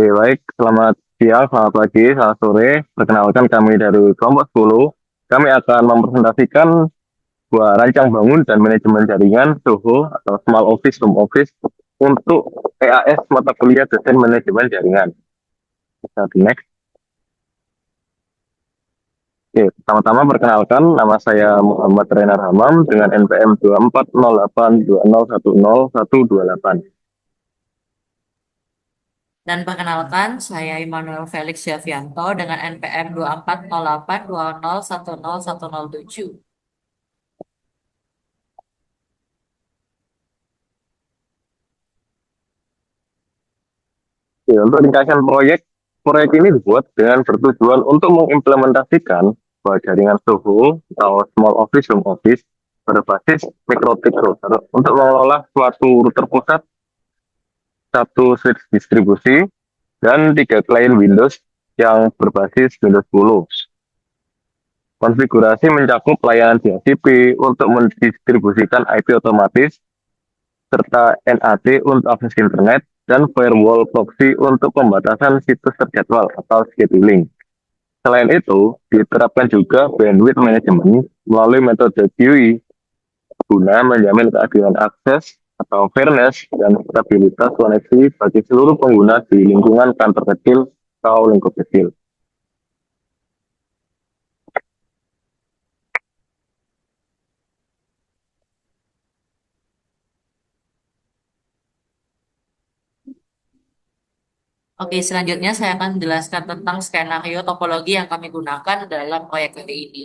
Oke, baik, selamat siang, selamat pagi, selamat sore. Perkenalkan kami dari kelompok 10. Kami akan mempresentasikan sebuah rancang bangun dan manajemen jaringan SOHO atau Small Office Home Office untuk PAS mata kuliah desain manajemen jaringan. Bisa di next. Oke, pertama-tama perkenalkan nama saya Muhammad Renar Hamam dengan NPM 240820101128. Dan perkenalkan, saya Immanuel Felix Javianto dengan NPM 240820101107. Oke, untuk ringkasan proyek ini dibuat dengan bertujuan untuk mengimplementasikan bahwa jaringan SOHO atau Small Office Home Office berbasis mikrotik router untuk mengelola suatu router pusat, satu switch distribusi, dan tiga klien Windows yang berbasis Windows 10. Konfigurasi mencakup layanan DHCP untuk mendistribusikan IP otomatis, serta NAT untuk akses internet, dan firewall proxy untuk pembatasan situs terjadwal atau scheduling. Selain itu, diterapkan juga bandwidth management melalui metode QE guna menjamin keadilan akses atau fairness dan stabilitas koneksi bagi seluruh pengguna di lingkungan kantor kecil atau lingkup kecil. Oke, selanjutnya saya akan menjelaskan tentang skenario topologi yang kami gunakan dalam proyek kali ini.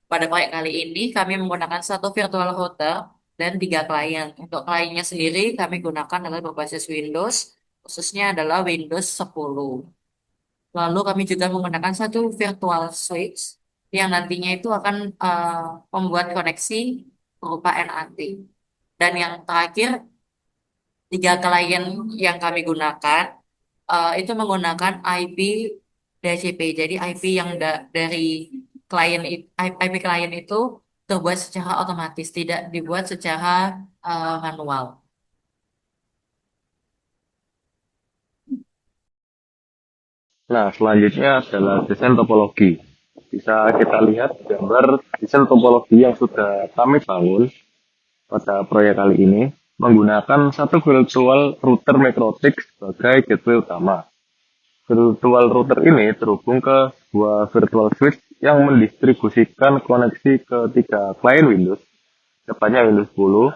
Pada proyek kali ini, kami menggunakan satu virtual router dan tiga klien. Untuk kliennya sendiri, kami gunakan adalah berbasis Windows, khususnya adalah Windows 10. Lalu kami juga menggunakan satu virtual switch yang nantinya itu akan membuat koneksi berupa NAT. Dan yang terakhir, tiga klien yang kami gunakan itu menggunakan IP DHCP. Jadi IP yang dari IP klien itu terbuat secara otomatis, tidak dibuat secara manual. Nah, selanjutnya adalah desain topologi. Bisa kita lihat gambar desain topologi yang sudah kami bangun pada proyek kali ini menggunakan satu virtual router Mikrotik sebagai gateway utama. Virtual router ini terhubung ke sebuah virtual switch yang mendistribusikan koneksi ke tiga klien Windows, tepatnya Windows 10,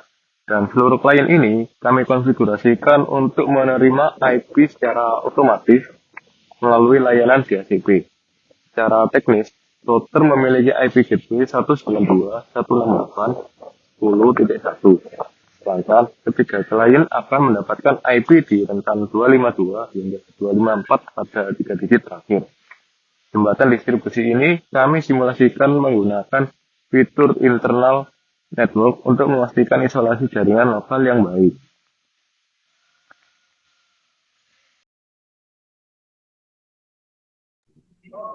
dan seluruh klien ini kami konfigurasikan untuk menerima IP secara otomatis melalui layanan DHCP. Secara teknis, router memiliki IP gateway 192.168.10.1. Sedangkan ketiga klien akan mendapatkan IP di rentan 252 hingga 254 pada 3 digit terakhir. Jembatan distribusi ini kami simulasikan menggunakan fitur internal network untuk memastikan isolasi jaringan lokal yang baik.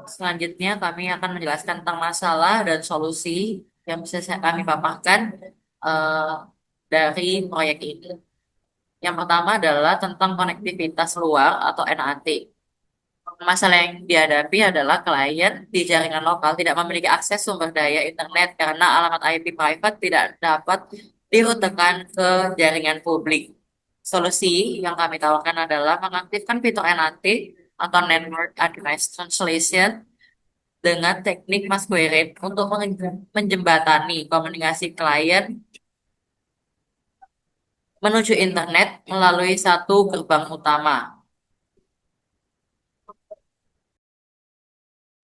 Selanjutnya kami akan menjelaskan tentang masalah dan solusi yang bisa kami paparkan eh, dari proyek ini. Yang pertama adalah tentang konektivitas luar atau NAT. Masalah yang dihadapi adalah klien di jaringan lokal tidak memiliki akses sumber daya internet karena alamat IP private tidak dapat dirutekan ke jaringan publik. Solusi yang kami tawarkan adalah mengaktifkan fitur NAT atau Network Address Translation dengan teknik masquerade untuk menjembatani komunikasi klien menuju internet melalui satu gerbang utama.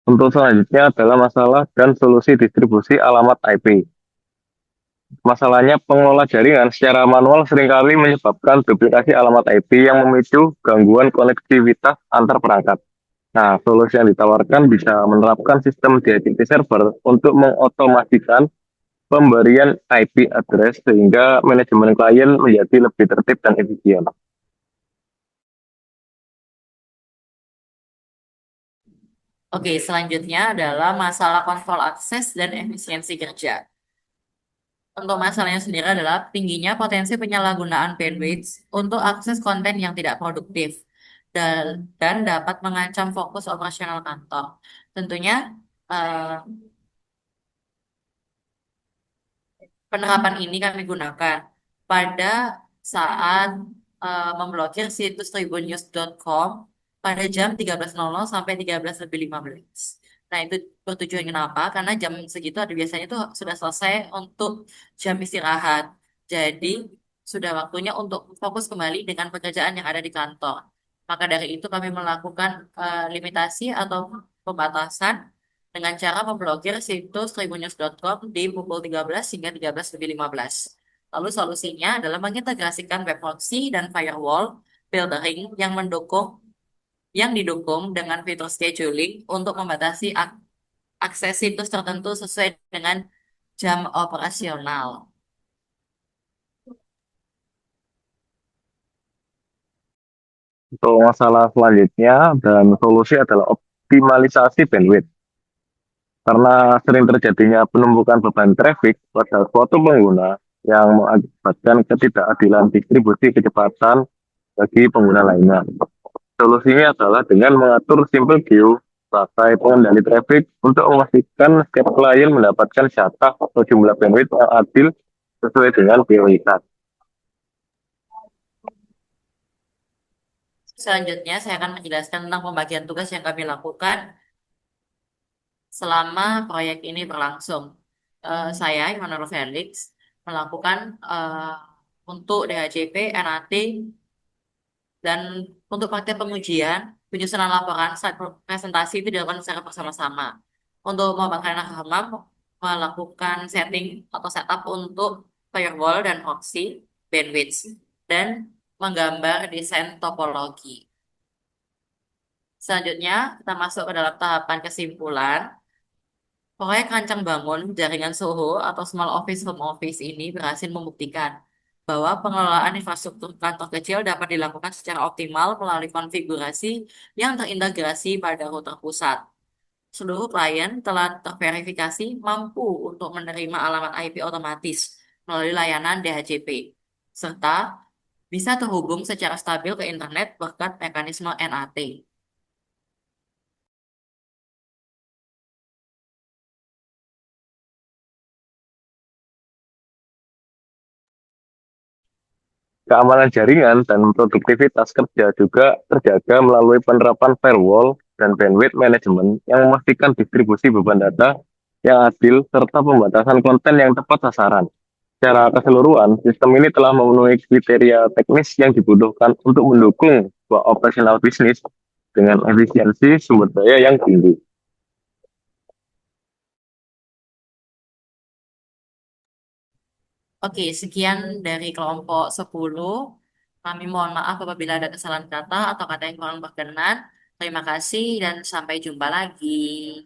Untuk selanjutnya adalah masalah dan solusi distribusi alamat IP. Masalahnya pengelola jaringan secara manual seringkali menyebabkan duplikasi alamat IP yang memicu gangguan konektivitas antar perangkat. Nah, solusi yang ditawarkan bisa menerapkan sistem DHCP server untuk mengotomasikan pemberian IP address sehingga manajemen klien menjadi lebih tertib dan efisien. Oke, selanjutnya adalah masalah kontrol akses dan efisiensi kerja. Untuk masalahnya sendiri adalah tingginya potensi penyalahgunaan bandwidth untuk akses konten yang tidak produktif. dan dapat mengancam fokus operasional kantor. Tentunya eh, penerapan ini kami gunakan pada saat memblokir situs tribunnews.com pada jam 13.00 sampai 13.15. Nah, itu bertujuan kenapa? Karena jam segitu ada biasanya tuh sudah selesai untuk jam istirahat. Jadi, sudah waktunya untuk fokus kembali dengan pekerjaan yang ada di kantor. Maka dari itu kami melakukan limitasi atau pembatasan dengan cara memblokir situs tribunnews.com di pukul 13 hingga 13.15. Lalu solusinya adalah mengintegrasikan web proxy dan firewall filtering yang didukung dengan fitur scheduling untuk membatasi akses situs tertentu sesuai dengan jam operasional. Untuk masalah selanjutnya dan solusi adalah optimalisasi bandwidth. Karena sering terjadinya penumpukan beban traffic pada suatu pengguna yang mengakibatkan ketidakadilan distribusi kecepatan bagi pengguna lainnya. Solusinya adalah dengan mengatur simple queue pakai pengendali traffic untuk memastikan setiap klien mendapatkan jatah atau jumlah bandwidth yang adil sesuai dengan prioritas. Selanjutnya, saya akan menjelaskan tentang pembagian tugas yang kami lakukan selama proyek ini berlangsung. Saya, Immanuel Felix, melakukan untuk DHCP, NAT, dan untuk praktek pengujian, penyusunan laporan saat presentasi itu dilakukan secara bersama-sama. Untuk memaparkan paham, melakukan setting atau setup untuk firewall dan proxy, bandwidth, dan menggambar desain topologi. Selanjutnya, kita masuk ke dalam tahapan kesimpulan. Proyek rancang bangun jaringan SOHO atau Small Office Home Office ini berhasil membuktikan bahwa pengelolaan infrastruktur kantor kecil dapat dilakukan secara optimal melalui konfigurasi yang terintegrasi pada router pusat. Seluruh klien telah terverifikasi mampu untuk menerima alamat IP otomatis melalui layanan DHCP, serta bisa terhubung secara stabil ke internet berkat mekanisme NAT. Keamanan jaringan dan produktivitas kerja juga terjaga melalui penerapan firewall dan bandwidth management yang memastikan distribusi beban data yang adil serta pembatasan konten yang tepat sasaran. Secara keseluruhan, sistem ini telah memenuhi kriteria teknis yang dibutuhkan untuk mendukung sebuah operasional bisnis dengan efisiensi sumber daya yang tinggi. Oke, sekian dari kelompok 10. Kami mohon maaf apabila ada kesalahan kata atau kata yang kurang berkenan. Terima kasih dan sampai jumpa lagi.